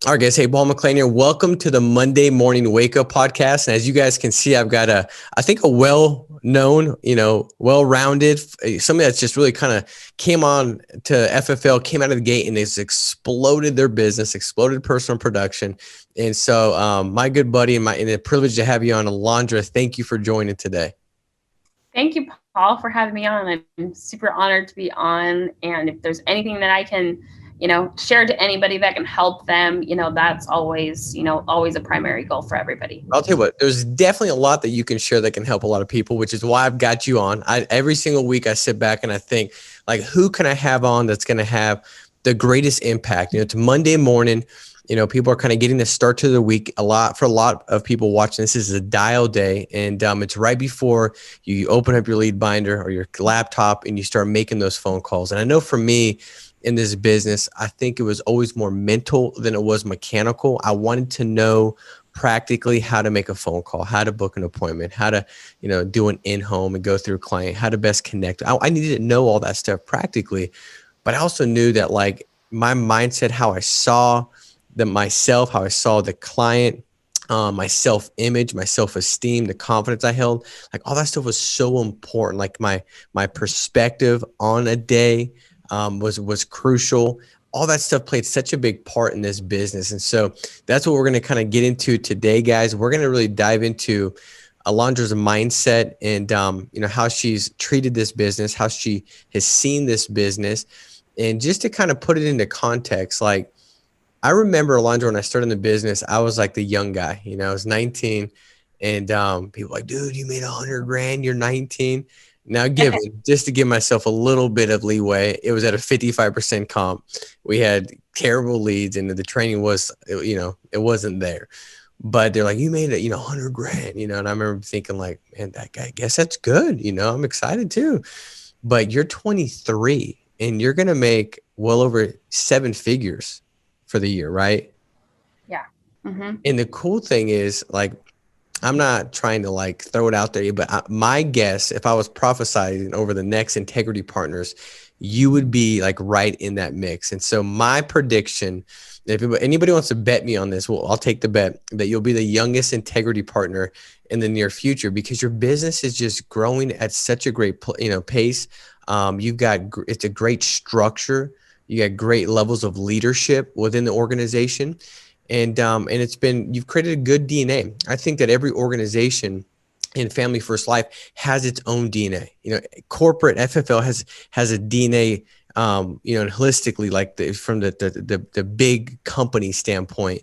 All right, guys. Hey, Paul McLean here. Welcome to the Monday Morning Wake Up Podcast. And as you guys can see, I've got I think a well-known, well-rounded, somebody that's just really kind of came on to FFL, came out of the gate and has exploded their business, exploded personal production. And so my good buddy and a privilege to have you on, Alondra, thank you for joining today. Thank you, Paul, for having me on. I'm super honored to be on. And if there's anything that I can, share to anybody that can help them, that's always a primary goal for everybody. I'll tell you what, there's definitely a lot that you can share that can help a lot of people, which is why I've got you on. Every single week I sit back and I think, like, who can I have on that's going to have the greatest impact? It's Monday morning. People are kind of getting the start to the week. For a lot of people watching, this is a dial day, and it's right before you open up your lead binder or your laptop and you start making those phone calls. And I know for me in this business, I think it was always more mental than it was mechanical. I wanted to know practically how to make a phone call, how to book an appointment, how to, do an in-home and go through a client, how to best connect. I needed to know all that stuff practically, but I also knew that, like, my mindset, how I saw myself, how I saw the client, my self-image, my self-esteem, the confidence I held, like all that stuff was so important. Like my perspective on a day was crucial. All that stuff played such a big part in this business. And so that's what we're going to kind of get into today, guys. We're going to really dive into Alondra's mindset and, how she's treated this business, how she has seen this business. And just to kind of put it into context, like, I remember, Alondra, when I started in the business, I was like the young guy, I was 19 and people were like, dude, you made $100,000, you're 19. Now, just to give myself a little bit of leeway, it was at a 55% comp. We had terrible leads and the training was, it wasn't there. But they're like, you made it, $100,000, and I remember thinking, like, man, that guy, I guess that's good. I'm excited too. But you're 23 and you're going to make well over 7 figures for the year, right? Yeah. Mm-hmm. And the cool thing is, like, I'm not trying to like throw it out there, but my guess, if I was prophesying over the next Integrity Partners, you would be like right in that mix. And so my prediction, if anybody wants to bet me on this, well, I'll take the bet that you'll be the youngest Integrity Partner in the near future, because your business is just growing at such a great, pace. It's a great structure. You got great levels of leadership within the organization. And you've created a good DNA. I think that every organization in Family First Life has its own DNA. Corporate FFL has a DNA, and holistically, like from the big company standpoint.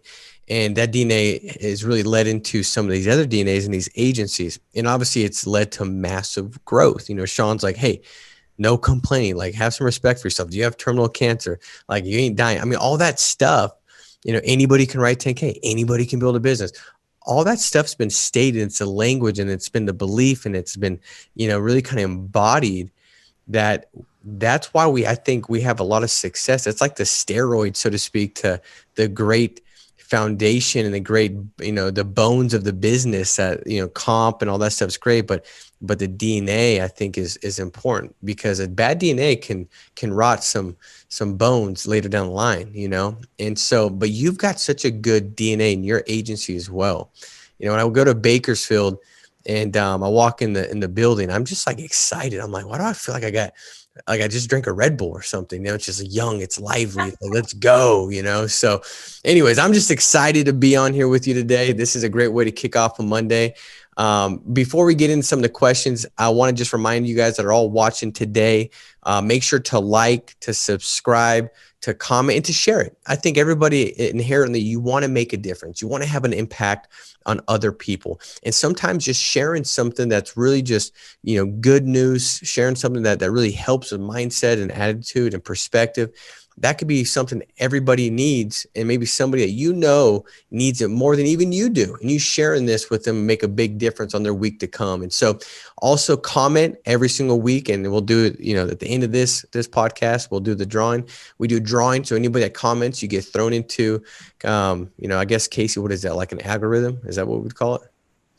And that DNA is really led into some of these other DNAs in these agencies. And obviously it's led to massive growth. Sean's like, hey, no complaining, like, have some respect for yourself. Do you have terminal cancer? Like, you ain't dying. I mean, all that stuff, anybody can write 10K, anybody can build a business. All that stuff's been stated. It's a language and it's been the belief and it's been, really kind of embodied. That's why I think we have a lot of success. It's like the steroid, so to speak, to the great foundation and the great, the bones of the business that, comp and all that stuff's great. But the DNA, I think, is important, because a bad DNA can rot some bones later down the line, And so, but you've got such a good DNA in your agency as well. When I would go to Bakersfield and I walk in the building, I'm just like excited. I'm like, why do I feel like I just drank a Red Bull or something? It's just young, it's lively, it's like, let's go, So anyways, I'm just excited to be on here with you today. This is a great way to kick off a Monday. Before we get into some of the questions, I want to just remind you guys that are all watching today, make sure to like, to subscribe, to comment, and to share it. I think everybody inherently, you want to make a difference. You want to have an impact on other people. And sometimes just sharing something that's really just, good news, sharing something that really helps with mindset and attitude and perspective. That could be something everybody needs, and maybe somebody that needs it more than even you do. And you sharing this with them make a big difference on their week to come. And so also comment every single week, and we'll do it, at the end of this podcast, we'll do the drawing. We do drawing. So anybody that comments, you get thrown into, I guess, Casey, what is that? Like an algorithm? Is that what we'd call it?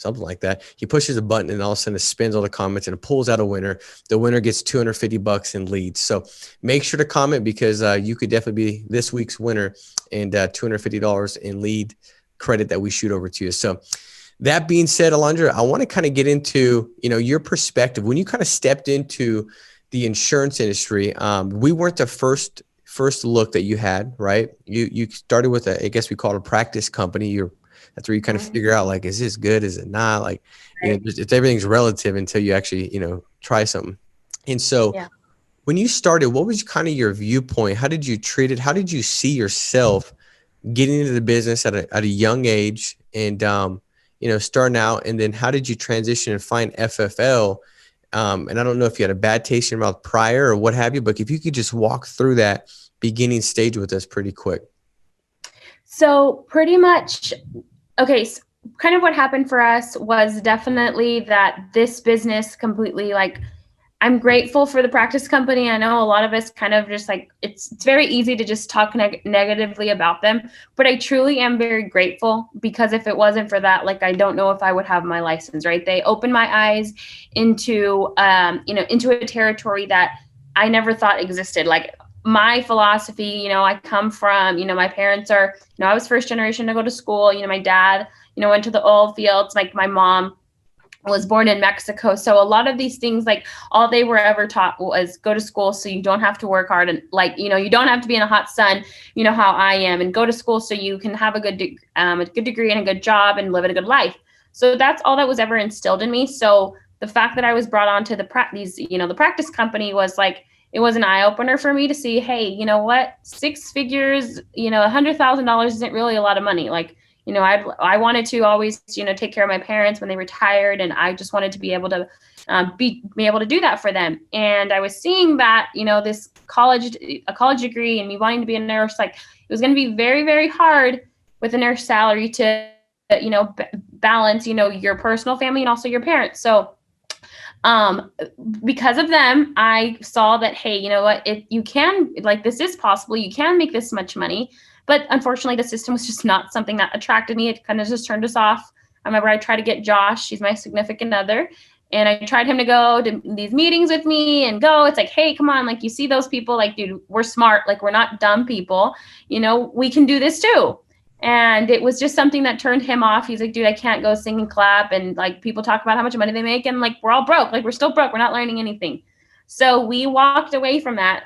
something like that. He pushes a button and all of a sudden it spins all the comments and it pulls out a winner. The winner gets $250 in leads. So make sure to comment because you could definitely be this week's winner and $250 in lead credit that we shoot over to you. So that being said, Alondra, I want to kind of get into, your perspective when you kind of stepped into the insurance industry. We weren't the first look that you had, right? You started with I guess we call it a practice company. That's where you kind of figure out, like, is this good? Is it not? Like, it's everything's relative until you actually, try something. And so when you started, what was kind of your viewpoint? How did you treat it? How did you see yourself getting into the business at a young age and, starting out? And then how did you transition and find FFL? And I don't know if you had a bad taste in your mouth prior or what have you, but if you could just walk through that beginning stage with us pretty quick. So pretty much, okay, so kind of what happened for us was definitely that this business completely, like, I'm grateful for the practice company. I know a lot of us kind of just like, it's very easy to just talk negatively about them, but I truly am very grateful because if it wasn't for that, like, I don't know if I would have my license, right? They opened my eyes into, into a territory that I never thought existed. Like, my philosophy, I come from, my parents are, I was first generation to go to school. My dad, went to the oil fields. Like, my mom was born in Mexico. So a lot of these things, like, all they were ever taught was go to school so you don't have to work hard and, like, you don't have to be in a hot sun, how I am, and go to school so you can have a good degree and a good job and live a good life. So that's all that was ever instilled in me. So the fact that I was brought on to the practice company was like, it was an eye opener for me to see, hey, you know what, 6 figures, $100,000 isn't really a lot of money. Like, I wanted to always, take care of my parents when they retired, and I just wanted to be able to be able to do that for them. And I was seeing that, this college degree and me wanting to be a nurse, like, it was going to be very, very hard with a nurse salary to, balance, your personal family and also your parents. So because of them, I saw that, hey, you know what, if you can, like, this is possible, you can make this much money. But unfortunately, the system was just not something that attracted me. It kind of just turned us off. I remember I tried to get Josh, he's my significant other, and I tried him to go to these meetings with me and go. It's like, hey, come on, like, you see those people, like, dude, we're smart, like, we're not dumb people, we can do this too. And it was just something that turned him off. He's like, dude, I can't go sing and clap. And, like, people talk about how much money they make. And, like, we're all broke. Like, we're still broke. We're not learning anything. So we walked away from that.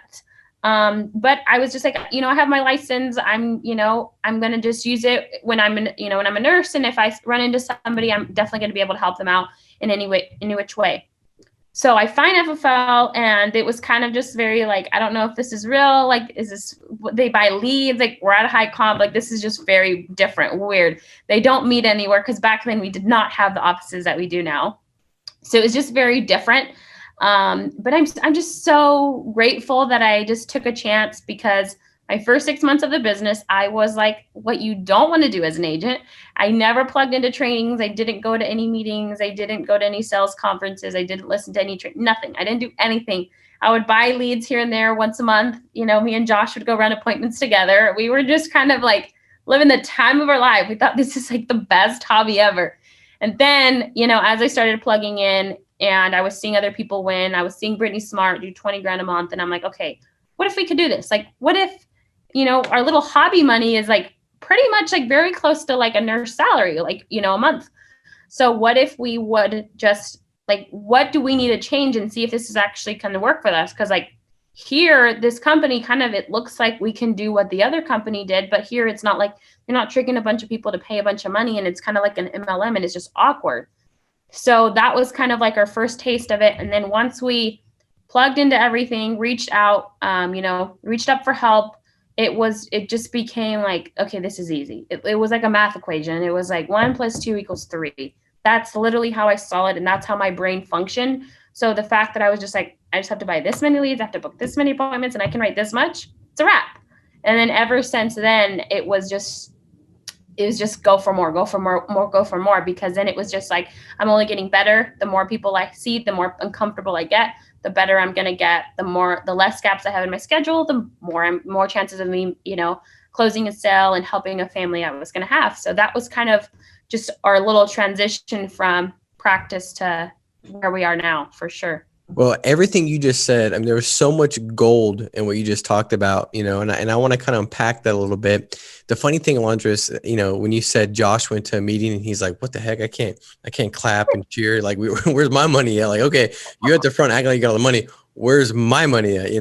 But I was just like, I have my license. I'm going to just use it when I'm when I'm a nurse. And if I run into somebody, I'm definitely going to be able to help them out in any which way. So I find FFL, and it was kind of just very like, I don't know if this is real. Like, is this, they buy leads? Like, we're at a high comp. Like, this is just very different, weird. They don't meet anywhere, because back then we did not have the offices that we do now. So it was just very different. But I'm just so grateful that I just took a chance, because my first 6 months of the business, I was like, what you don't want to do as an agent. I never plugged into trainings. I didn't go to any meetings. I didn't go to any sales conferences. I didn't listen to any nothing. I didn't do anything. I would buy leads here and there once a month. Me and Josh would go run appointments together. We were just kind of like living the time of our life. We thought this is like the best hobby ever. And then, as I started plugging in and I was seeing other people win, I was seeing Brittany Smart do 20 grand a month. And I'm like, okay, what if we could do this? Like, what if, our little hobby money is like pretty much like very close to like a nurse salary, like, a month. So what if we would just like, what do we need to change and see if this is actually going to work for us? Because like here, this company kind of, it looks like we can do what the other company did, but here it's not like, you're not tricking a bunch of people to pay a bunch of money, and it's kind of like an MLM, and it's just awkward. So that was kind of like our first taste of it. And then once we plugged into everything, reached out, reached up for help, it just became like, okay, this is easy. It was like a math equation. It was like 1 + 2 = 3. That's literally how I saw it. And that's how my brain functioned. So the fact that I was just like, I just have to buy this many leads, I have to book this many appointments, and I can write this much, it's a wrap. And then ever since then, it was just go for more, because then it was just like, I'm only getting better. The more people I see, the more uncomfortable I get, the better I'm going to get, the less gaps I have in my schedule, the more chances of me, closing a sale and helping a family I was going to have. So that was kind of just our little transition from practice to where we are now, for sure. Well, everything you just said, I mean, there was so much gold in what you just talked about, and I want to kind of unpack that a little bit. The funny thing, Alondra, is, when you said Josh went to a meeting and he's like, what the heck? I can't clap and cheer. Like, where's my money at? Like, okay, you're at the front acting like you got all the money. Where's my money at?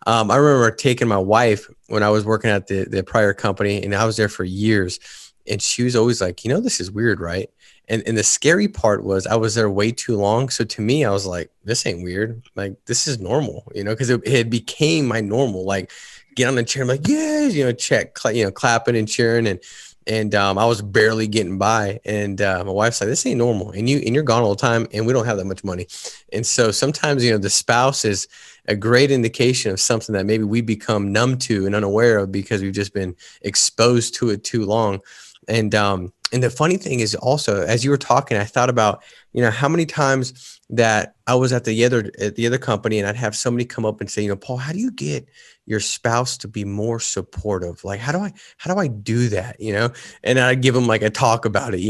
I remember taking my wife when I was working at the prior company, and I was there for years. And she was always like, this is weird, right? And the scary part was I was there way too long. So to me, I was like, this ain't weird. Like, this is normal, because it became my normal, like get on the chair. I'm like, yeah, clapping and cheering. And I was barely getting by. And my wife's like, this ain't normal. And you're gone all the time and we don't have that much money. And so sometimes, the spouse is a great indication of something that maybe we become numb to and unaware of because we've just been exposed to it too long. And the funny thing is also, as you were talking, I thought about, how many times that I was at the other company and I'd have somebody come up and say, Paul, how do you get your spouse to be more supportive? Like, how do I do that? And I'd give them like a talk about it,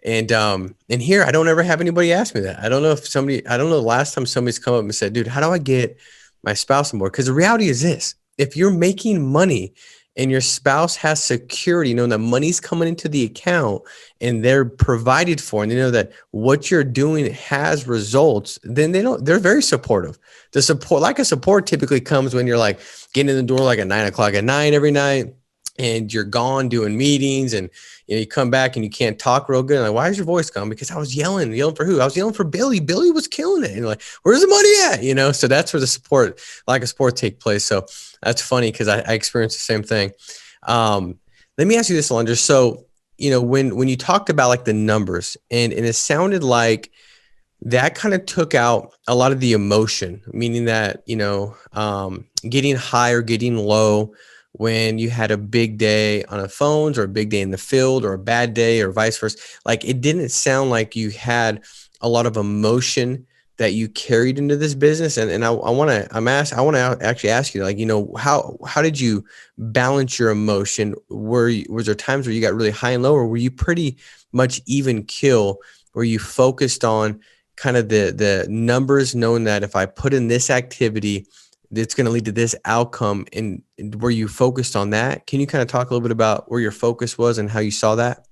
and here I don't ever have anybody ask me that. I don't know the last time somebody's come up and said, dude, how do I get my spouse on board? Because the reality is this: if you're making money and your spouse has security, knowing that money's coming into the account and they're provided for, and they know that what you're doing has results, then they're very supportive. The support typically comes when you're like getting in the door like at 9:00 at night every night, and you're gone doing meetings, and you come back and you can't talk real good. Like, why is your voice gone? Because I was yelling for who? I was yelling for Billy. Billy was killing it. And like, where's the money at? So that's where the lack of support take place. So that's funny because I experienced the same thing. Let me ask you this, Alondra. So, when you talked about like the numbers and it sounded like that kind of took out a lot of the emotion, meaning that, getting high or getting low when you had a big day on the phones or a big day in the field or a bad day or vice versa. Like, it didn't sound like you had a lot of emotion that you carried into this business. And I want to actually ask you, like, how did you balance your emotion? Was there times where you got really high and low, or were you pretty much even kill where you focused on kind of the numbers, knowing that if I put in this activity, it's going to lead to this outcome, and were you focused on that? Can you kind of talk a little bit about where your focus was and how you saw that?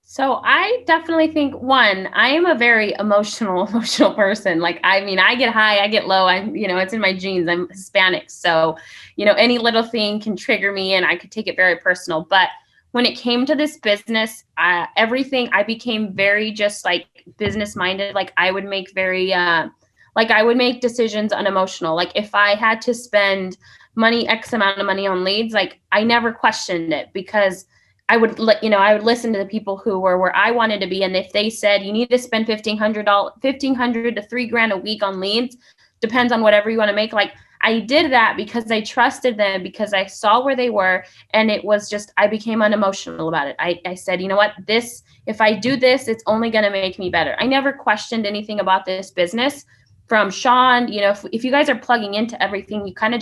So I definitely think, one, I am a very emotional person. Like, I mean, I get high, I get low. It's in my genes. I'm Hispanic. So, any little thing can trigger me and I could take it very personal. But when it came to this business, everything, I became very just like business minded. Like, I would make I would make decisions unemotional. Like, if I had to spend X amount of money on leads, like, I never questioned it, because I would listen to the people who were where I wanted to be. And if they said you need to spend $1,500 to $3,000 a week on leads, depends on whatever you want to make. Like, I did that because I trusted them, because I saw where they were. And it was just, I became unemotional about it. I said, you know what, if I do this, it's only going to make me better. I never questioned anything about this business from Sean. If you guys are plugging into everything, you kind of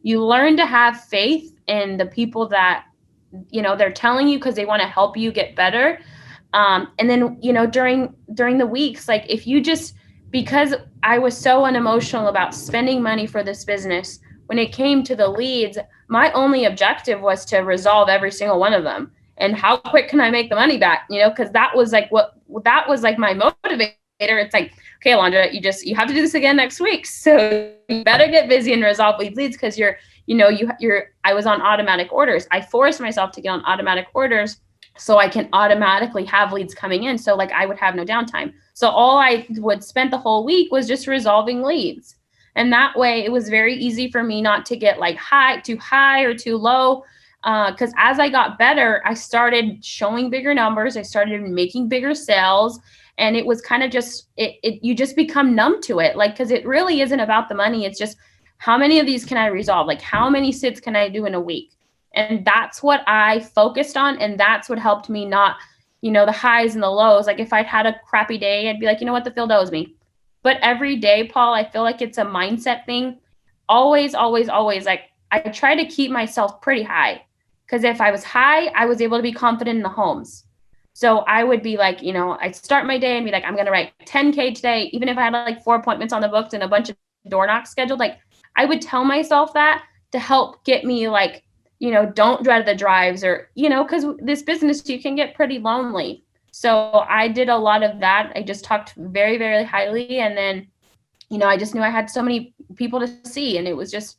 you learn to have faith in the people that, they're telling you because they want to help you get better. And then, during the weeks, like, if you because I was so unemotional about spending money for this business, when it came to the leads, my only objective was to resolve every single one of them. And how quick can I make the money back? Because that was like my motivator. It's like, okay, Alondra, you have to do this again next week. So you better get busy and resolve leads, because I was on automatic orders. I forced myself to get on automatic orders so I can automatically have leads coming in. So like, I would have no downtime. So all I would spend the whole week was just resolving leads. And that way it was very easy for me not to get like too high or too low. Because as I got better, I started showing bigger numbers. I started making bigger sales. And it was kind of you just become numb to it. Like, because it really isn't about the money. It's just, how many of these can I resolve? Like, how many sits can I do in a week? And that's what I focused on. And that's what helped me not, the highs and the lows. Like, if I'd had a crappy day, I'd be like, you know what, the field owes me. But every day, Paul, I feel like it's a mindset thing. Always, always, always. Like, I try to keep myself pretty high, because if I was high, I was able to be confident in the homes. So I would be like, I'd start my day and be like, I'm going to write 10K today. Even if I had like 4 appointments on the books and a bunch of door knocks scheduled, like I would tell myself that to help get me like, don't dread the drives or, because this business, you can get pretty lonely. So I did a lot of that. I just talked very, very highly. And then, I just knew I had so many people to see. And it was just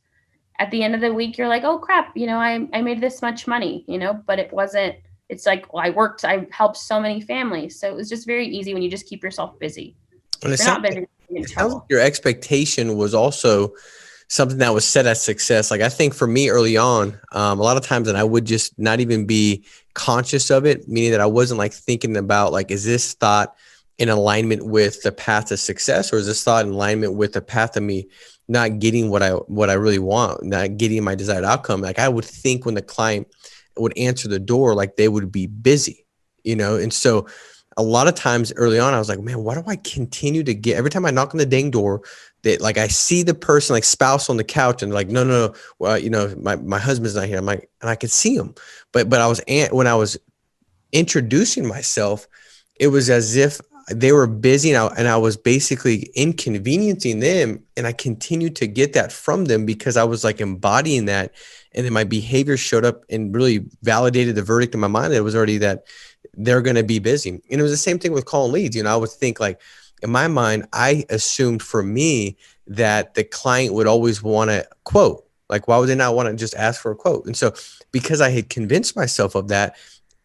at the end of the week, you're like, oh crap, I made this much money, but it wasn't, it's like, well, I helped so many families. So it was just very easy when you just keep yourself busy. And If you're not busy, you're in it sounds like trouble. your expectation was also something that was set as success. Like I think for me early on, a lot of times, and I would just not even be conscious of it, meaning that I wasn't like thinking about like, is this thought in alignment with the path to success, or is this thought in alignment with the path of me not getting what I really want, not getting my desired outcome? Like I would think when the client would answer the door, like they would be busy, and so a lot of times early on, I was like, man, why do I continue to get, every time I knock on the dang door, that like I see the person like spouse on the couch and like, no, well, my husband's not here. I'm like, and I could see him, but when I was introducing myself, it was as if they were busy and I was basically inconveniencing them. And I continued to get that from them because I was like embodying that. And then my behavior showed up and really validated the verdict in my mind that it was already that they're going to be busy. And it was the same thing with calling leads. I would think like in my mind, I assumed for me that the client would always want a quote. Like, why would they not want to just ask for a quote? And so because I had convinced myself of that,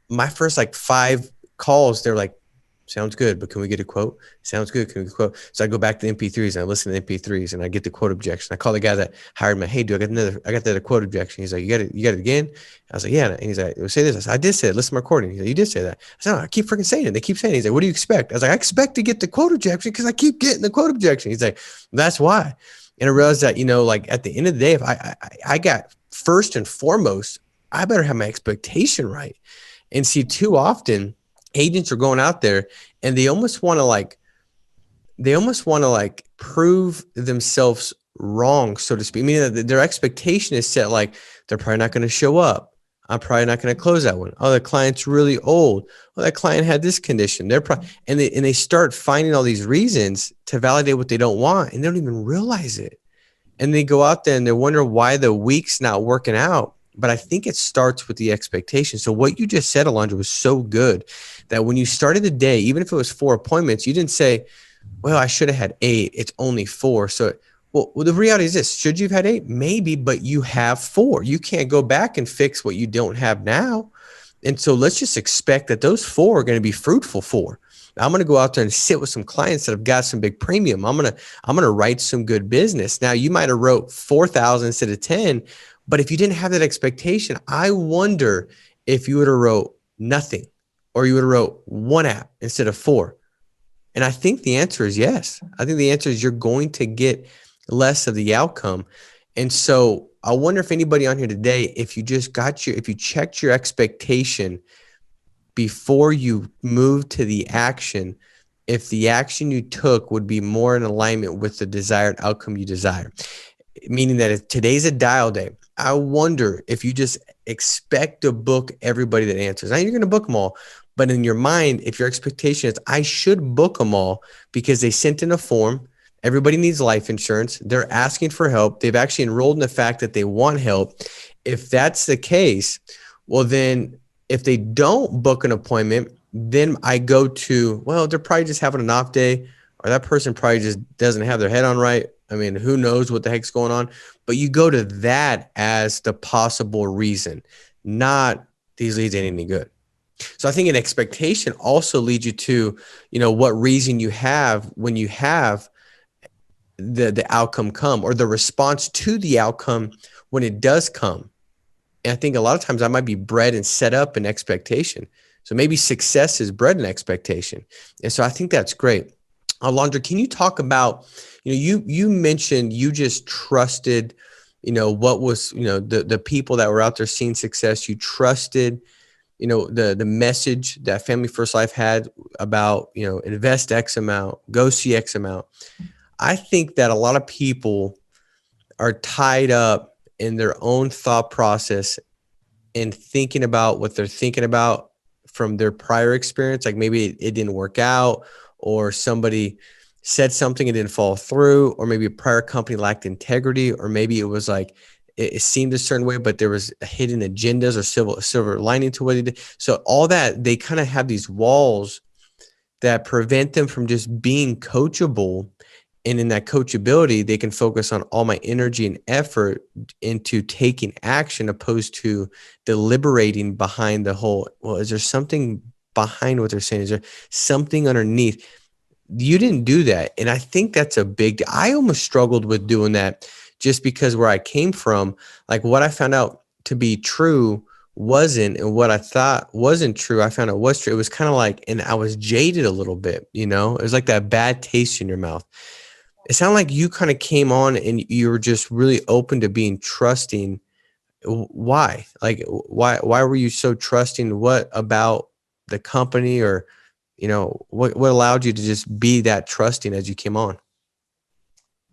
my first like 5 calls, they're like, sounds good, but can we get a quote? Sounds good. Can we get a quote? So I go back to MP3s and I listen to MP3s and I get the quote objection. I call the guy that hired me. Hey, dude, I got the quote objection. He's like, you got it again? I was like, yeah. And he's like, say this. I said, I did say it. Listen to my recording. He's like, you did say that. I said, no, I keep freaking saying it. They keep saying it. He's like, what do you expect? I was like, I expect to get the quote objection because I keep getting the quote objection. He's like, that's why. And I realized that, like at the end of the day, if I got first and foremost, I better have my expectation right. And see, too often agents are going out there and they almost want to like prove themselves wrong, so to speak. Meaning that their expectation is set like they're probably not going to show up. I'm probably not going to close that one. Oh, the client's really old. Oh, that client had this condition. And they start finding all these reasons to validate what they don't want, and they don't even realize it. And they go out there and they wonder why the week's not working out. But I think it starts with the expectation. So what you just said, Alondra, was so good that when you started the day, even if it was 4 appointments, you didn't say, well, I should have had 8. It's only 4. So, well, the reality is this. Should you have had 8? Maybe, but you have 4. You can't go back and fix what you don't have now. And so let's just expect that those 4 are going to be fruitful 4. I'm going to go out there and sit with some clients that have got some big premium. I'm going to write some good business. Now, you might have wrote 4,000 instead of 10, but if you didn't have that expectation, I wonder if you would have wrote nothing or you would have wrote 1 app instead of 4. And I think the answer is yes. I think the answer is you're going to get less of the outcome. And so I wonder if anybody on here today, if you checked your expectation before you move to the action, if the action you took would be more in alignment with the desired outcome you desire. Meaning that if today's a dial day, I wonder if you just expect to book everybody that answers. Now you're going to book them all, but in your mind, if your expectation is I should book them all because they sent in a form, everybody needs life insurance, they're asking for help, they've actually enrolled in the fact that they want help. If that's the case, well then if they don't book an appointment, then I go to, well, they're probably just having an off day, or that person probably just doesn't have their head on right. I mean, who knows what the heck's going on? But you go to that as the possible reason, not these leads ain't any good. So I think an expectation also leads you to, what reason you have when you have the outcome come, or the response to the outcome when it does come. And I think a lot of times I might be bred and set up in expectation. So maybe success is bred in expectation. And so I think that's great. Alondra, can you talk about, you mentioned you just trusted, what was, the people that were out there seeing success. You trusted, the message that Family First Life had about, invest X amount, go see X amount. I think that a lot of people are tied up in their own thought process and thinking about what they're thinking about from their prior experience? Like maybe it didn't work out, or somebody said something and didn't follow through, or maybe a prior company lacked integrity, or maybe it was like it seemed a certain way, but there was hidden agendas or silver lining to what they did. So all that, they kind of have these walls that prevent them from just being coachable. And in that coachability, they can focus on all my energy and effort into taking action, opposed to deliberating behind the whole, well, is there something behind what they're saying? Is there something underneath? You didn't do that. And I think that's a big, I almost struggled with doing that, just because where I came from, like what I found out to be true wasn't, and what I thought wasn't true, I found out was true. It was kind of like, and I was jaded a little bit, it was like that bad taste in your mouth. It sounded like you kind of came on and you were just really open to being trusting. Why? Like, why were you so trusting? What about the company, or, what allowed you to just be that trusting as you came on?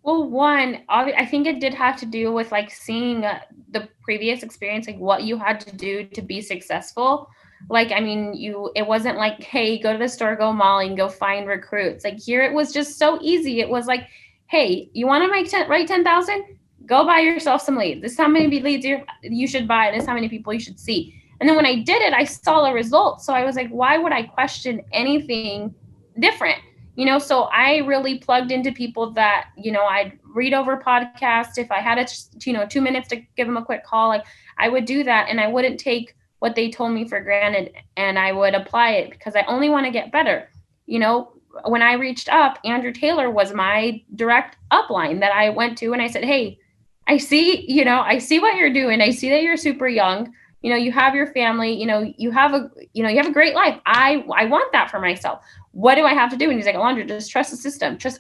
Well, one, I think it did have to do with like seeing the previous experience, like what you had to do to be successful. Like, I mean, it wasn't like, hey, go to the store, go Molly, and go find recruits. Like here, it was just so easy. It was like, hey, you want to write 10,000? Go buy yourself some leads. This is how many leads you should buy. This is how many people you should see. And then when I did it, I saw the results. So I was like, why would I question anything different? So I really plugged into people that, I'd read over podcasts. If I had 2 minutes to give them a quick call, like I would do that, and I wouldn't take what they told me for granted, and I would apply it because I only want to get better. When I reached up, Andrew Taylor was my direct upline that I went to, and I said, hey, I see what you're doing. I see that you're super young. You have your family, you have a great life. I want that for myself. What do I have to do? And he's like, Alondra, just trust the system. Trust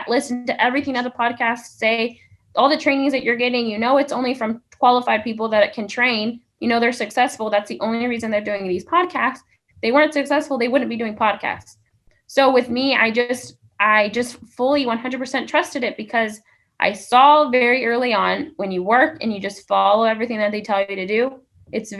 listen to everything that the podcasts say, all the trainings that you're getting, it's only from qualified people that it can train. They're successful. That's the only reason they're doing these podcasts. If they weren't successful, they wouldn't be doing podcasts. So with me, I just fully 100% trusted it, because I saw very early on, when you work and you just follow everything that they tell you to do, it's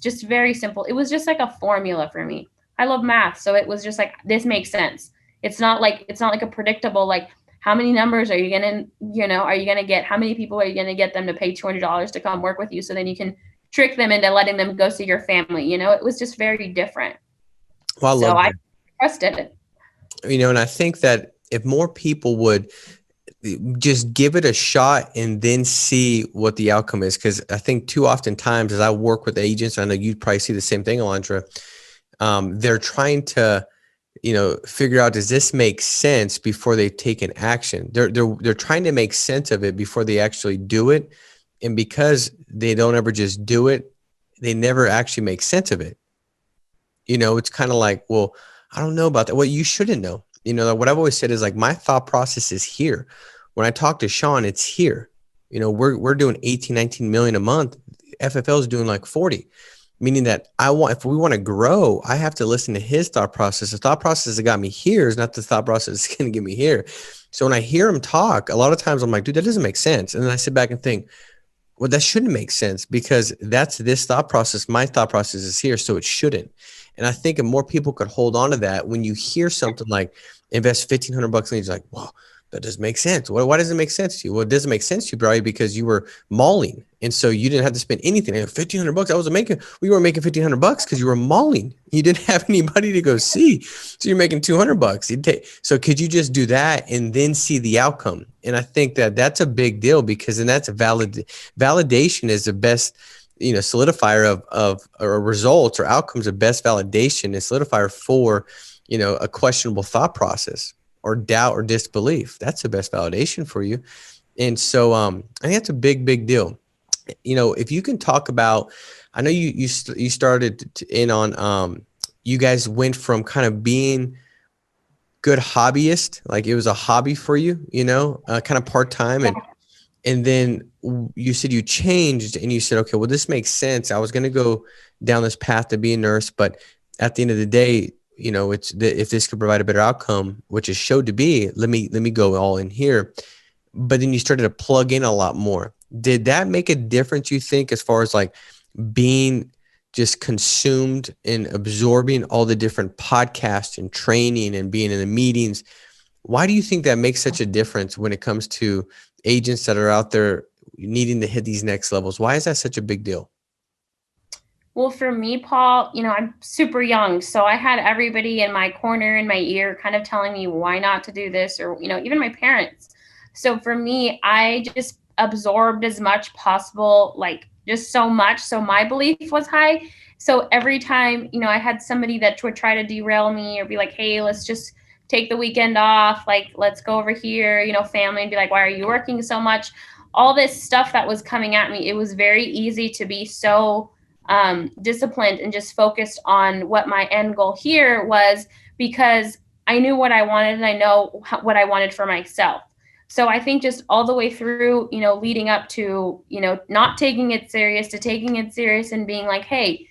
just very simple. It was just like a formula for me. I love math. So it was just like, this makes sense. It's not like a predictable, like, how many numbers are you going to get? How many people are you going to get them to pay $200 to come work with you? So then you can trick them into letting them go see your family. It was just very different. Well, I trusted it. And I think that if more people would just give it a shot and then see what the outcome is, because I think too often times, as I work with agents, I know you probably see the same thing, Alondra, they're trying to, figure out, does this make sense before they take an action? They're trying to make sense of it before they actually do it. And because they don't ever just do it, they never actually make sense of it. It's kind of like, well, I don't know about that. Well, you shouldn't know. What I've always said is, like, my thought process is here. When I talk to Sean, it's here. We're doing 18, 19 million a month. FFL is doing like 40. Meaning that if we want to grow, I have to listen to his thought process. The thought process that got me here is not the thought process that's going to get me here. So when I hear him talk, a lot of times I'm like, dude, that doesn't make sense. And then I sit back and think, well, that shouldn't make sense, because that's this thought process. My thought process is here, so it shouldn't. And I think if more people could hold on to that, when you hear something like invest $1,500 in, you're like, well, that doesn't make sense. Why does it make sense to you? Well, it doesn't make sense to you, probably because you were mauling. And so you didn't have to spend anything. $1,500. We were making $1,500 because you were mauling. You didn't have anybody to go see. So you're making $200. So could you just do that and then see the outcome? And I think that that's a big deal, because then that's validation is the best, solidifier of results or outcomes. The best validation and solidifier for, a questionable thought process or doubt or disbelief. That's the best validation for you. And so I think that's a big, big deal. If you can talk about, I know you started in on, you guys went from kind of being good hobbyist, like it was a hobby for you, kind of part-time. And then you said you changed and you said, okay, well, this makes sense. I was going to go down this path to be a nurse, but at the end of the day, if this could provide a better outcome, which is showed to be, let me go all in here. But then you started to plug in a lot more. Did that make a difference, you think, as far as like being just consumed in absorbing all the different podcasts and training and being in the meetings. Why do you think that makes such a difference when it comes to agents that are out there needing to hit these next levels? Why is that such a big deal? Well, for me, Paul, I'm super young. So I had everybody in my corner, in my ear, kind of telling me why not to do this, or, even my parents. So for me, I just absorbed as much possible, like just so much. So my belief was high. So every time, I had somebody that would try to derail me or be like, hey, let's just take the weekend off. Like, let's go over here, family, and be like, why are you working so much? All this stuff that was coming at me, it was very easy to be so disciplined and just focused on what my end goal here was, because I knew what I wanted and I know what I wanted for myself. So I think just all the way through, leading up to, not taking it serious to taking it serious and being like, hey,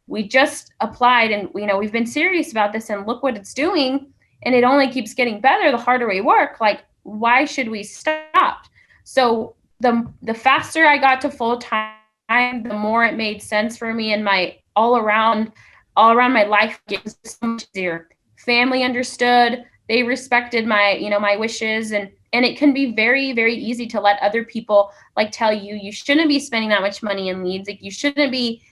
we just applied and, we've been serious about this and look what it's doing. And it only keeps getting better the harder we work. Like, why should we stop? So the faster I got to full time, the more it made sense for me, and my all around my life gets so much easier. Family understood, they respected my my wishes, and it can be very, very easy to let other people like tell you shouldn't be spending that much money in leads, like you shouldn't be,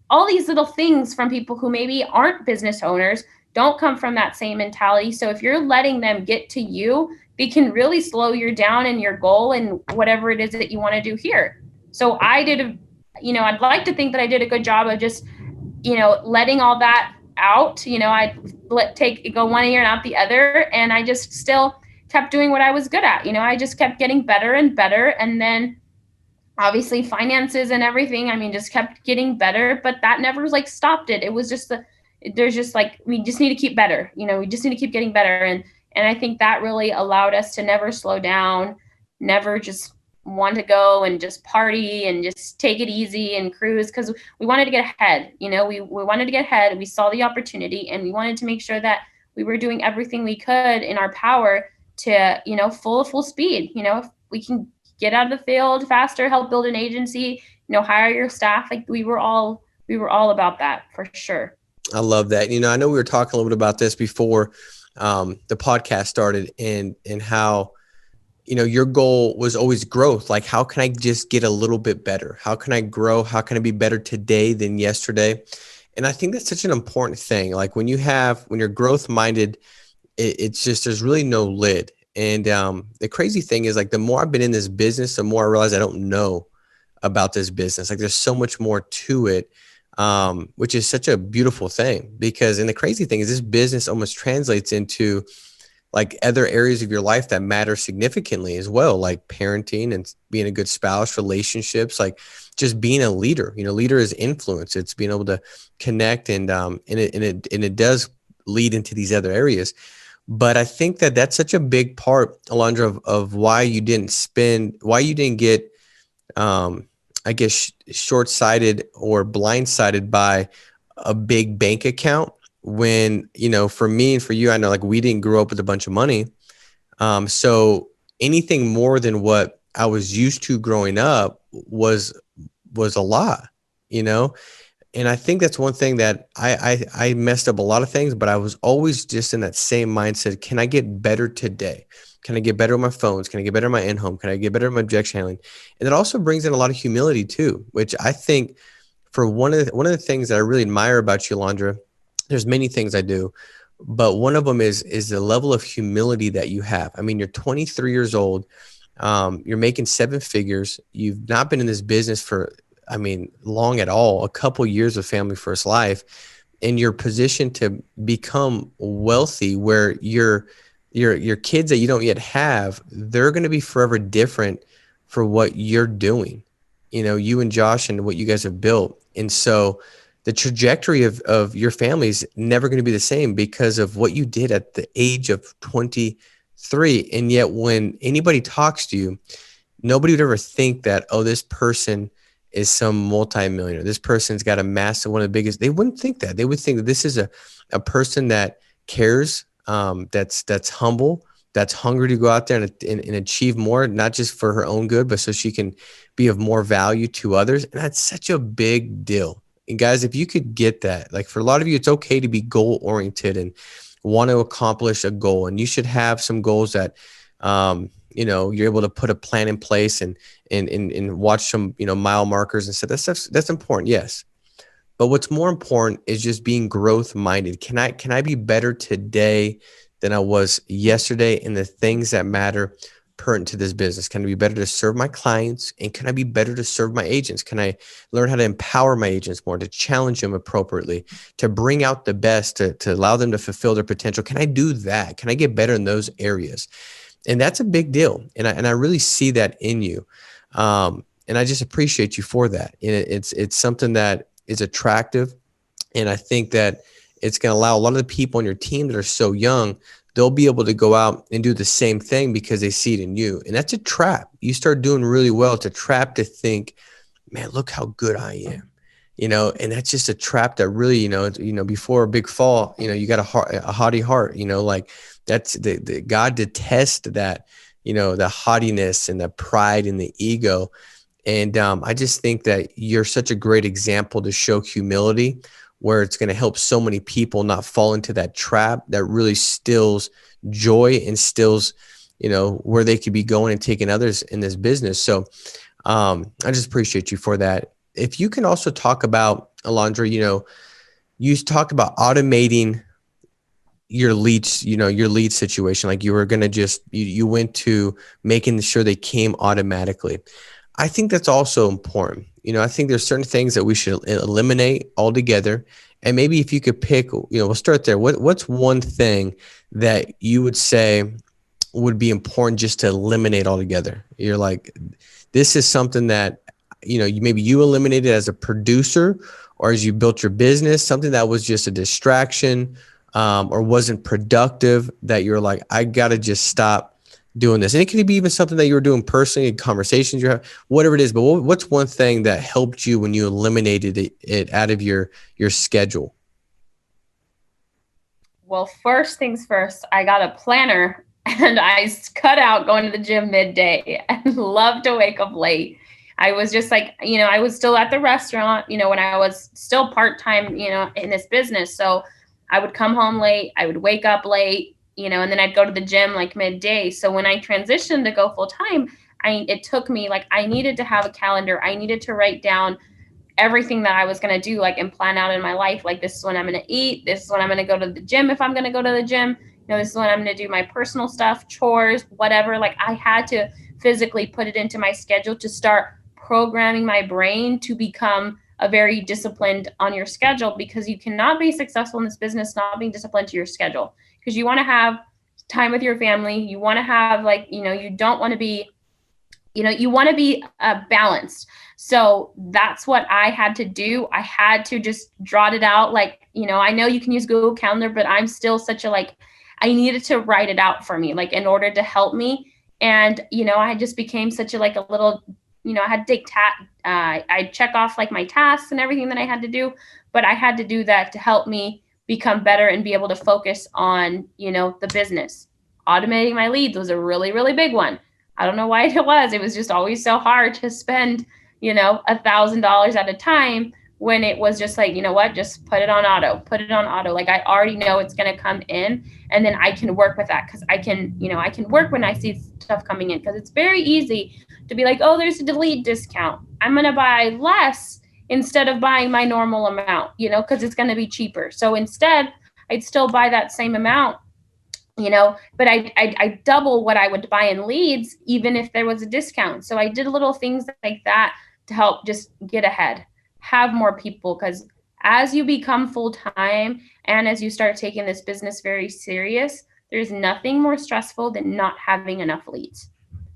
all these little things from people who maybe aren't business owners, don't come from that same mentality. So if you're letting them get to you, they can really slow you down in your goal and whatever it is that you want to do here. So I did, I'd like to think that I did a good job of just, letting all that out. I'd go one ear and out the other. And I just still kept doing what I was good at. I just kept getting better and better. And then obviously finances and everything, just kept getting better, but that never like stopped it. It was just there's just like, we just need to keep better. We just need to keep getting better. And I think that really allowed us to never slow down, never just want to go and just party and just take it easy and cruise, because we wanted to get ahead. We wanted to get ahead. We saw the opportunity and we wanted to make sure that we were doing everything we could in our power to, full speed. If we can get out of the field faster, help build an agency, hire your staff. Like we were all about that for sure. I love that. I know we were talking a little bit about this before the podcast started, and how, your goal was always growth. Like, how can I just get a little bit better? How can I grow? How can I be better today than yesterday? And I think that's such an important thing. Like when you're growth minded, it's just, there's really no lid. And the crazy thing is, like, the more I've been in this business, the more I realize I don't know about this business. Like there's so much more to it, which is such a beautiful thing, because, and the crazy thing is, this business almost translates into like other areas of your life that matter significantly as well, like parenting and being a good spouse, relationships, like just being a leader. Leader is influence. It's being able to connect, and it does lead into these other areas. But I think that that's such a big part, Alondra, of why you didn't get, I guess, short-sighted or blindsided by a big bank account. When, for me and for you, I know, like, we didn't grow up with a bunch of money. So anything more than what I was used to growing up was a lot, and I think that's one thing that I messed up a lot of things, but I was always just in that same mindset. Can I get better today? Can I get better with my phones? Can I get better at my in-home? Can I get better at my objection handling? And it also brings in a lot of humility too, which I think, for one of the things that I really admire about you, Alondra, there's many things I do, but one of them is the level of humility that you have. You're 23 years old. You're making 7 figures. You've not been in this business for, long at all, a couple years of family first life, and you're positioned to become wealthy, where your kids that you don't yet have, they're going to be forever different for what you're doing, you and Josh and what you guys have built. And so the trajectory of your family is never going to be the same because of what you did at the age of 23. And yet when anybody talks to you, nobody would ever think that, oh, this person is some multimillionaire. This person's got a massive, one of the biggest. They wouldn't think that. They would think that this is a person that cares, that's humble, that's hungry to go out there and achieve more, not just for her own good, but so she can be of more value to others. And that's such a big deal. And guys, if you could get that, like for a lot of you, it's okay to be goal oriented and want to accomplish a goal. And you should have some goals that, you're able to put a plan in place and watch some, mile markers and stuff. That's important. Yes. But what's more important is just being growth minded. Can I be better today than I was yesterday in the things that matter pertinent to this business? Can I be better to serve my clients? And can I be better to serve my agents? Can I learn how to empower my agents more, to challenge them appropriately, to bring out the best, to allow them to fulfill their potential? Can I do that? Can I get better in those areas? And that's a big deal. And I really see that in you. And I just appreciate you for that. And it's something that is attractive. And I think that it's going to allow a lot of the people on your team that are so young, they'll be able to go out and do the same thing because they see it in you. And that's a trap. You start doing really well. It's a trap to think, man, look how good I am. And that's just a trap that really, before a big fall, you got a haughty heart, like that's the God detests that, the haughtiness and the pride and the ego. And I just think that you're such a great example to show humility, where it's going to help so many people not fall into that trap that really stills joy and stills, where they could be going and taking others in this business. So I just appreciate you for that. If you can also talk about, Alondra, you talked about automating your leads, your lead situation. Like you were going to you went to making sure they came automatically. I think that's also important. I think there's certain things that we should eliminate altogether. And maybe if you could pick, we'll start there. What's one thing that you would say would be important just to eliminate altogether? You're like, this is something that, maybe you eliminated as a producer or as you built your business, something that was just a distraction or wasn't productive, that you're like, I got to just stop doing this. And it could be even something that you were doing personally, conversations you have, whatever it is. But what's one thing that helped you when you eliminated it out of your schedule? Well, first things first, I got a planner and I cut out going to the gym midday and love to wake up late. I was just like, I was still at the restaurant, when I was still part-time, in this business. So I would come home late, I would wake up late, and then I'd go to the gym like midday. So when I transitioned to go full time, it took me I needed to have a calendar. I needed to write down everything that I was going to do, and plan out in my life. Like, this is when I'm going to eat. This is when I'm going to go to the gym. If I'm going to go to the gym, this is when I'm going to do my personal stuff, chores, whatever. I had to physically put it into my schedule to start programming my brain to become a very disciplined on your schedule, because you cannot be successful in this business not being disciplined to your schedule, because you want to have time with your family. You want to have you don't want to be, you want to be balanced. So that's what I had to do. I had to just jot it out. I know you can use Google Calendar, but I'm still such a I needed to write it out for me, in order to help me. And, I just became such a little, I had to take I'd check off my tasks and everything that I had to do, but I had to do that to help me become better and be able to focus on, the business. Automating my leads was a really, really big one. I don't know why it was. It was just always so hard to spend, $1,000 at a time, when it was just just put it on auto. I already know it's going to come in, and then I can work with that, because I can work when I see stuff coming in, because it's very easy to be like, oh, there's a delete discount. I'm going to buy less instead of buying my normal amount, because it's going to be cheaper. So instead, I'd still buy that same amount, but I double what I would buy in leads, even if there was a discount. So I did little things like that to help just get ahead, have more people, because as you become full-time and as you start taking this business very serious, there's nothing more stressful than not having enough leads.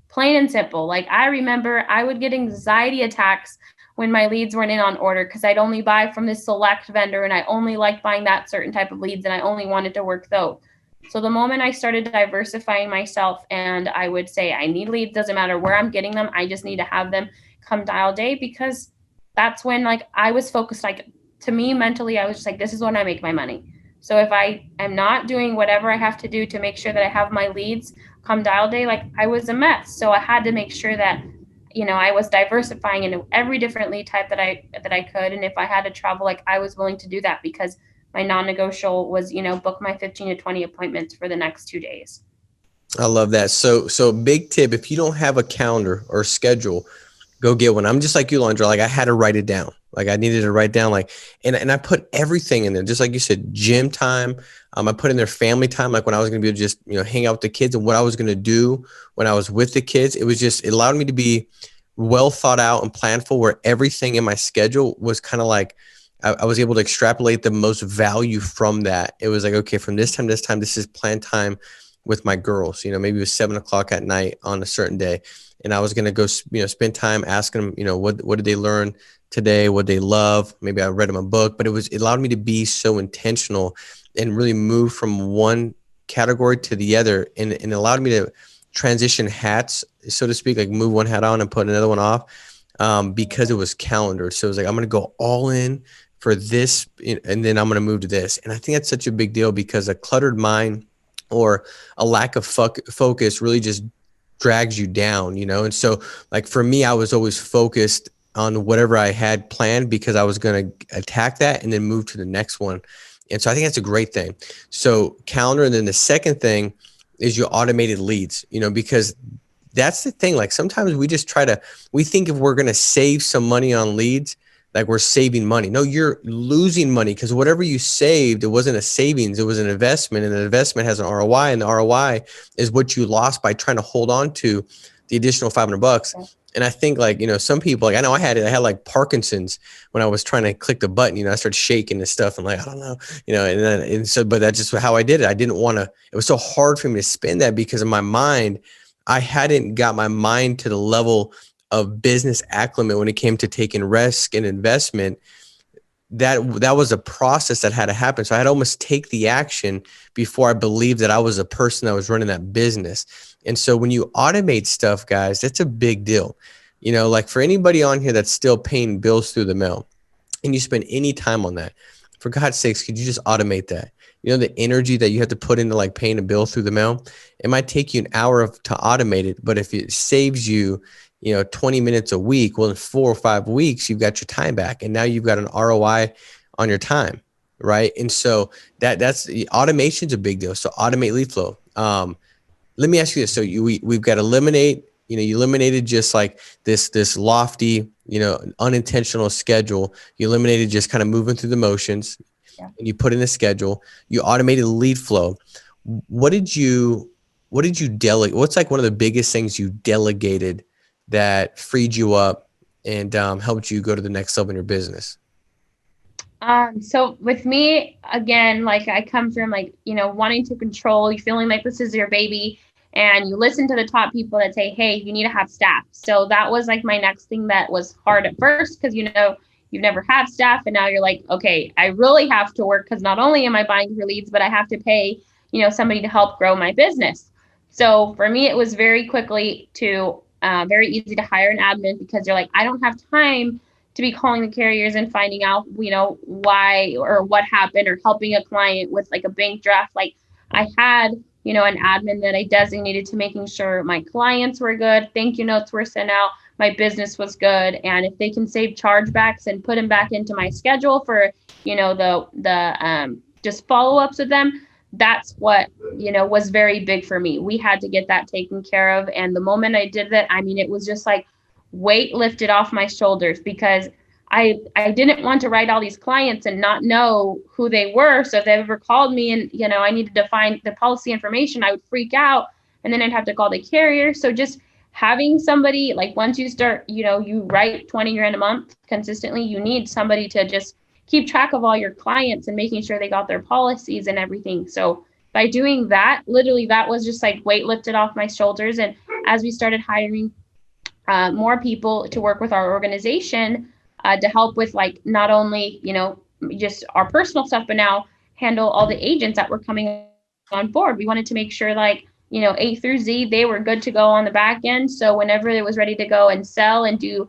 Plain and simple. I remember I would get anxiety attacks when my leads weren't in on order, because I'd only buy from this select vendor, and I only liked buying that certain type of leads, and I only wanted to work those. So the moment I started diversifying myself, and I would say, I need leads, doesn't matter where I'm getting them, I just need to have them come dial day, because that's when I was focused. To me, mentally, I was just this is when I make my money. So if I am not doing whatever I have to do to make sure that I have my leads come dial day, I was a mess. So I had to make sure that, I was diversifying into every different lead type that I could. And if I had to travel, like I was willing to do that because my non-negotiable was, book my 15 to 20 appointments for the next 2 days. I love that. So big tip, if you don't have a calendar or schedule, go get one. I'm just like you, Alondra. Like I had to write it down. Like I needed to write down and I put everything in there. Just like you said, gym time. I put in there family time. Like when I was going to be able to just, hang out with the kids and what I was going to do when I was with the kids. It allowed me to be well thought out and planful, where everything in my schedule was kind of like, I was able to extrapolate the most value from that. It was like, okay, from this time, this is planned time with my girls. Maybe it was 7:00 at night on a certain day. And I was going to go, spend time asking them, what did they learn today? What they love? Maybe I read them a book, but it allowed me to be so intentional and really move from one category to the other. And it allowed me to transition hats, so to speak, like move one hat on and put another one off, because it was calendared. So it was like, I'm going to go all in for this, and then I'm going to move to this. And I think that's such a big deal, because a cluttered mind or a lack of focus really just drags you down, And so like for me, I was always focused on whatever I had planned, because I was going to attack that and then move to the next one. And so I think that's a great thing. So calendar. And then the second thing is your automated leads, because that's the thing. Like sometimes we think if we're going to save some money on leads, like we're saving money. No, you're losing money, because whatever you saved, it wasn't a savings, it was an investment, and an investment has an ROI, and the ROI is what you lost by trying to hold on to the additional $500. Okay. And I think some people, like I know I had like Parkinson's when I was trying to click the button, I started shaking and stuff. And like, I don't know, but that's just how I did it. I didn't want to, it was so hard for me to spend that, because in my mind, I hadn't got my mind to the level of business acumen when it came to taking risk and investment. That was a process that had to happen. So I had to almost take the action before I believed that I was a person that was running that business. And so when you automate stuff, guys, that's a big deal. Like for anybody on here that's still paying bills through the mail, and you spend any time on that, for God's sakes, could you just automate that? The energy that you have to put into like paying a bill through the mail, it might take you an hour to automate it, but if it saves you 20 minutes a week, well, in 4 or 5 weeks, you've got your time back, and now you've got an ROI on your time, right? And so that's automation's a big deal. So automate lead flow. Let me ask you this. So we've got eliminate, you eliminated just like this lofty, unintentional schedule. You eliminated just kind of moving through the motions. Yeah. And you put in a schedule. You automated lead flow. What did you delegate? What's like one of the biggest things you delegated that freed you up and helped you go to the next level in your business? So with me, again, like I come from wanting to control, you feeling like this is your baby, and you listen to the top people that say, hey, you need to have staff. So that was like my next thing that was hard at first, because you've never had staff, and now you're like, okay, I really have to work, because not only am I buying for leads, but I have to pay somebody to help grow my business. So for me, it was very quickly very easy to hire an admin, because you're like, I don't have time to be calling the carriers and finding out, why or what happened, or helping a client with like a bank draft. Like I had, an admin that I designated to making sure my clients were good, thank you notes were sent out, my business was good. And if they can save chargebacks and put them back into my schedule for, the just follow-ups with them, that's what, was very big for me. We had to get that taken care of. And the moment I did that, it was just like weight lifted off my shoulders, because I didn't want to write all these clients and not know who they were. So if they ever called me and, I needed to find the policy information, I would freak out, and then I'd have to call the carrier. So just having somebody, like once you start, you write 20 grand a month consistently, you need somebody to just keep track of all your clients and making sure they got their policies and everything. So by doing that, literally that was just like weight lifted off my shoulders. And as we started hiring more people to work with our organization, to help with like not only, just our personal stuff, but now handle all the agents that were coming on board. We wanted to make sure like, A through Z, they were good to go on the back end. So whenever it was ready to go and sell and do,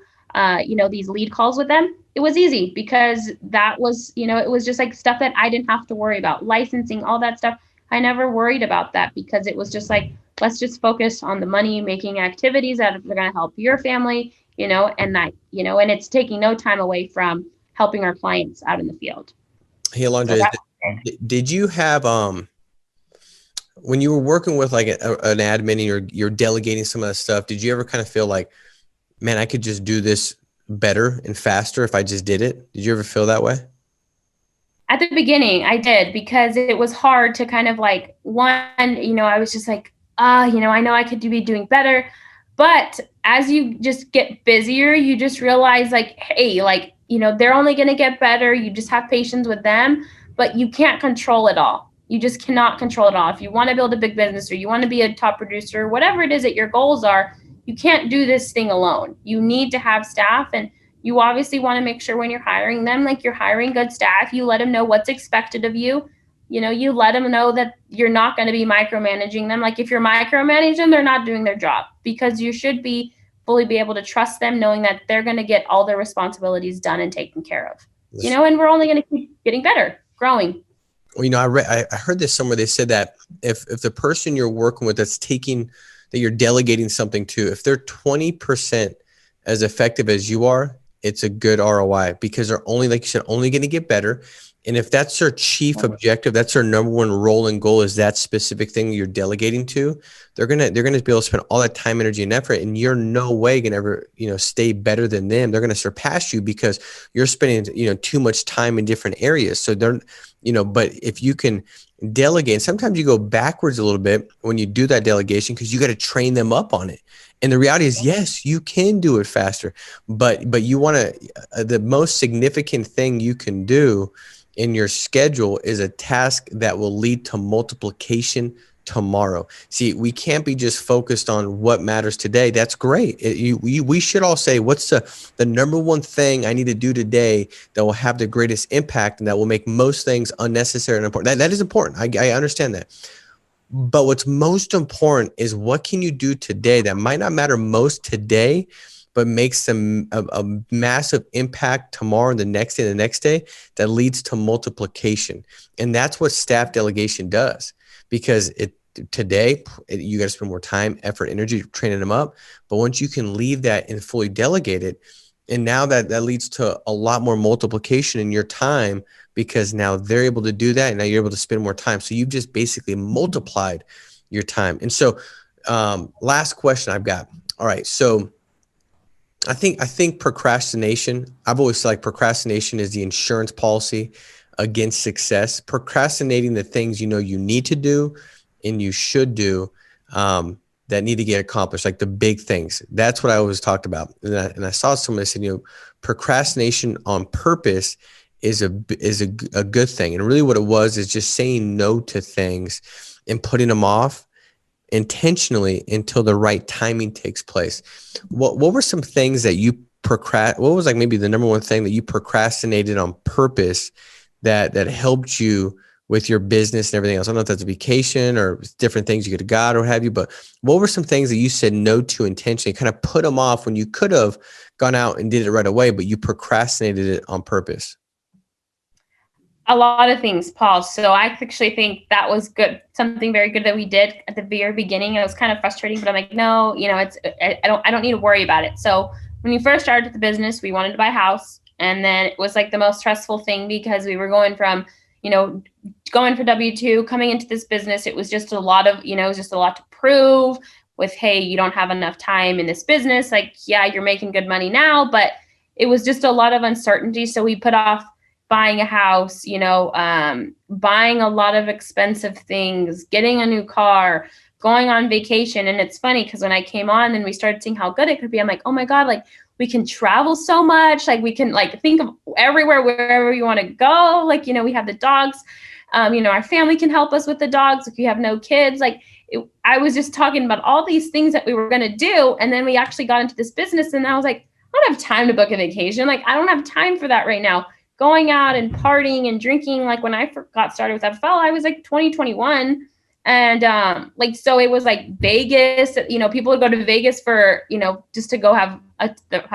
these lead calls with them, it was easy, because that was, it was just like stuff that I didn't have to worry about. Licensing, all that stuff. I never worried about that, because it was just like, let's just focus on the money making activities that are going to help your family, and it's taking no time away from helping our clients out in the field. Hey, So Alondra, did you have when you were working with like an admin and you're delegating some of that stuff, did you ever kind of feel like, man, I could just do this better and faster if I just did it? Did you ever feel that way? At the beginning, I did, because it was hard to kind of like, I was just like, I know I could be doing better. But as you just get busier, you just realize like, hey, like, they're only going to get better. You just have patience with them, but you can't control it all. You just cannot control it all. If you want to build a big business, or you want to be a top producer, whatever it is that your goals are, you can't do this thing alone. You need to have staff, and you obviously want to make sure when you're hiring them, like, you're hiring good staff, you let them know what's expected of you. You let them know that you're not going to be micromanaging them. Like, if you're micromanaging them, they're not doing their job, because you should fully be able to trust them, knowing that they're going to get all their responsibilities done and taken care of. And we're only going to keep getting better, growing. Well, I heard this somewhere. They said that if the person you're working with that you're delegating something to, if they're 20% as effective as you are, it's a good ROI, because they're only, like you said, only going to get better. And if that's their chief objective, that's their number one role and goal, is that specific thing you're delegating to, they're gonna be able to spend all that time, energy, and effort, and you're no way gonna ever stay better than them. They're gonna surpass you because you're spending too much time in different areas. So they're but if you can delegate, sometimes you go backwards a little bit when you do that delegation, because you got to train them up on it. And the reality is, yes, you can do it faster, but you want to. The most significant thing you can do in your schedule is a task that will lead to multiplication tomorrow. See, we can't be just focused on what matters today. That's great. We should all say, what's the number one thing I need to do today that will have the greatest impact and that will make most things unnecessary and important. That is important. I understand that. But what's most important is, what can you do today that might not matter most today, but makes a massive impact tomorrow, the next day, the next day, that leads to multiplication. And that's what staff delegation does, because today you got to spend more time, effort, energy training them up. But once you can leave that and fully delegate it, and now that leads to a lot more multiplication in your time, because now they're able to do that, and now you're able to spend more time. So you've just basically multiplied your time. And so last question I've got. All right. So I think procrastination, I've always said, like, procrastination is the insurance policy against success. Procrastinating the things you need to do and you should do that need to get accomplished, like the big things. That's what I always talked about. And I saw someone that said, procrastination on purpose is a good thing. And really what it was is just saying no to things and putting them off intentionally until the right timing takes place. What were some things that you what was, like, maybe the number one thing that you procrastinated on purpose that helped you with your business and everything else? I don't know if that's a vacation or different things you could have got or what have you, but what were some things that you said no to intentionally, kind of put them off when you could have gone out and did it right away, but you procrastinated it on purpose? A lot of things, Paul. So I actually think that was good. Something very good that we did at the very beginning. It was kind of frustrating, but I'm like, no, I don't need to worry about it. So when we first started the business, we wanted to buy a house, and then it was like the most stressful thing, because we were going from, going for W-2, coming into this business. It was just a lot of, it was just a lot to prove with, hey, you don't have enough time in this business. Like, yeah, you're making good money now, but it was just a lot of uncertainty. So we put off buying a house, buying a lot of expensive things, getting a new car, going on vacation. And it's funny, because when I came on and we started seeing how good it could be, I'm like, oh my God, like, we can travel so much. Like, we can, like, think of everywhere, wherever you want to go. Like, we have the dogs, our family can help us with the dogs if you have no kids. Like, I was just talking about all these things that we were going to do. And then we actually got into this business, and I was like, I don't have time to book a vacation. Like, I don't have time for that right now. Going out and partying and drinking. Like, when I got started with FFL, I was like 20, 21. And like, so it was like Vegas, you know, people would go to Vegas for, you know, just to go have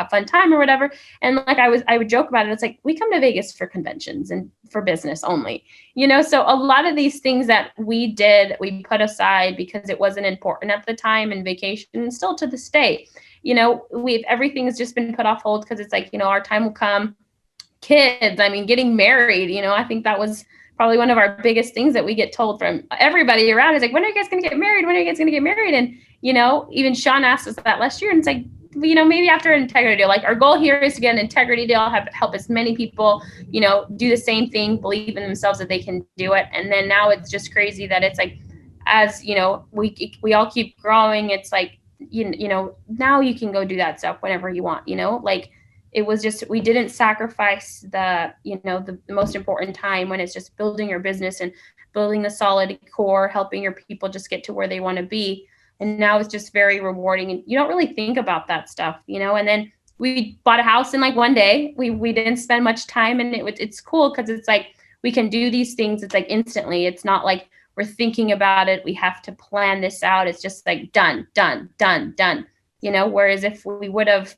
fun time or whatever. And like, I would joke about it. It's like, we come to Vegas for conventions and for business only, you know? So a lot of these things that we did, we put aside because it wasn't important at the time, and vacation, and still to this day, you know, everything has just been put off hold because it's like, you know, our time will come. Kids, I mean, getting married, you know, I think that was probably one of our biggest things that we get told from everybody around is like, when are you guys going to get married? When are you guys going to get married? And, you know, even Sean asked us that last year, and it's like, you know, maybe after an integrity deal, like our goal here is to get an integrity deal, help as many people, you know, do the same thing, believe in themselves that they can do it. And then now it's just crazy that it's like, as, you know, we all keep growing. It's like, you know, now you can go do that stuff whenever you want, you know, like, it was just, we didn't sacrifice the, you know, the most important time when it's just building your business and building the solid core, helping your people just get to where they want to be. And now it's just very rewarding. And you don't really think about that stuff, you know. And then we bought a house in like one day. We didn't spend much time, and it's cool because it's like, we can do these things. It's like instantly. It's not like we're thinking about it. We have to plan this out. It's just like done, you know. Whereas if we would have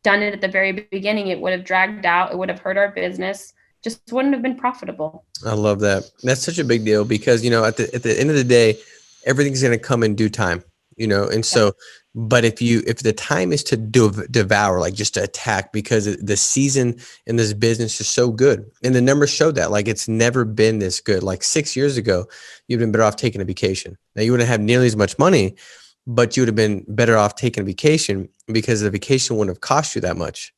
done it at the very beginning, it would have dragged out, it would have hurt our business, just wouldn't have been profitable. I love that. That's such a big deal because, you know, at the end of the day, everything's going to come in due time, you know? And so, but if the time is to devour, like just to attack, because the season in this business is so good, and the numbers show that, like, it's never been this good. Like 6 years ago, you'd been better off taking a vacation. Now you wouldn't have nearly as much money, but you would have been better off taking a vacation because the vacation wouldn't have cost you that much,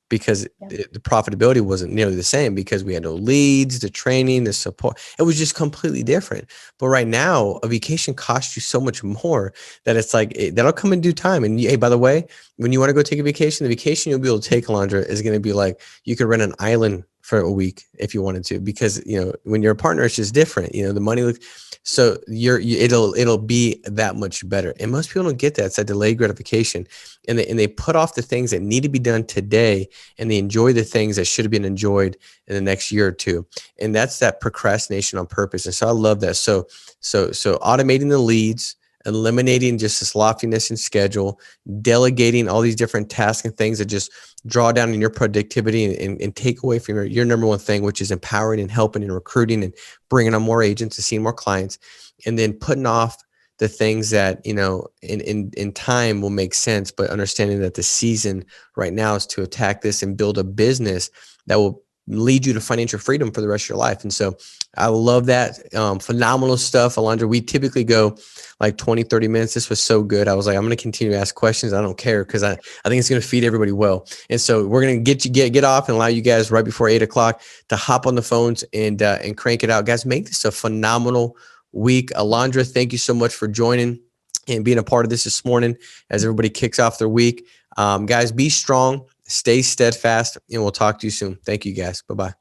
because the profitability wasn't nearly the same, because we had no leads, the training, the support. It was just completely different. But right now, a vacation costs you so much more that it's like, that'll come in due time. And hey, by the way, when you want to go take a vacation, the vacation you'll be able to take, Alondra, is going to be like, you could rent an island for a week if you wanted to, because, you know, when you're a partner, it's just different. You know, the money so it'll be that much better. And most people don't get that. It's a delayed gratification, and they put off the things that need to be done today, and they enjoy the things that should have been enjoyed in the next year or two. And that's that procrastination on purpose. And so I love that. So automating the leads, eliminating just this loftiness in schedule, delegating all these different tasks and things that just draw down in your productivity and take away from your number one thing, which is empowering and helping and recruiting and bringing on more agents and seeing more clients, and then putting off the things that, you know, in time will make sense, but understanding that the season right now is to attack this and build a business that will lead you to financial freedom for the rest of your life. And so I love that. Phenomenal stuff, Alondra. We typically go like 20, 30 minutes. This was so good. I was like, I'm going to continue to ask questions. I don't care, because I think it's going to feed everybody well. And so we're going to get off and allow you guys right before 8:00 to hop on the phones and crank it out. Guys, make this a phenomenal week. Alondra, thank you so much for joining and being a part of this morning as everybody kicks off their week. Guys, be strong, stay steadfast, and we'll talk to you soon. Thank you, guys. Bye-bye.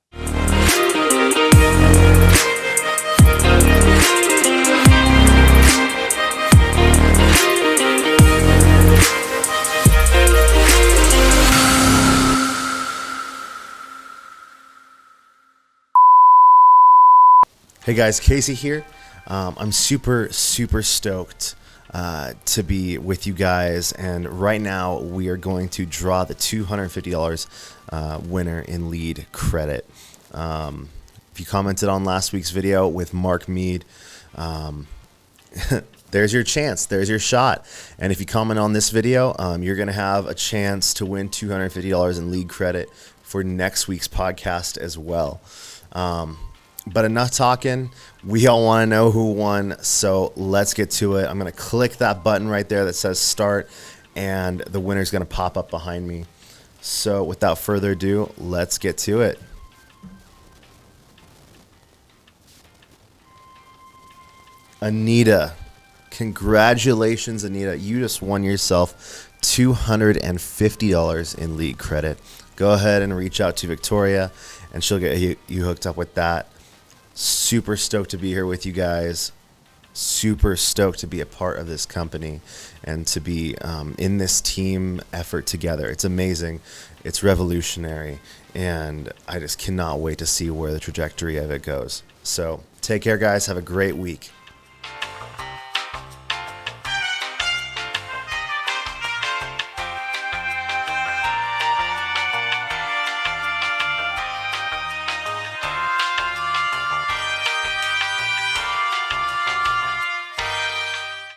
Hey guys, Casey here. I'm super stoked to be with you guys, and right now we are going to draw the $250 winner in lead credit. If you commented on last week's video with Mark Mead, there's your chance, there's your shot. And if you comment on this video, you're going to have a chance to win $250 in lead credit for next week's podcast as well. But enough talking. We all want to know who won, so let's get to it. I'm going to click that button right there that says start, and the winner's going to pop up behind me. So without further ado, let's get to it. Anita. Congratulations, Anita. You just won yourself $250 in lead credit. Go ahead and reach out to Victoria, and she'll get you hooked up with that. Super stoked to be here with you guys. Super stoked to be a part of this company and to be in this team effort together. It's amazing. It's revolutionary. And I just cannot wait to see where the trajectory of it goes. So take care, guys. Have a great week.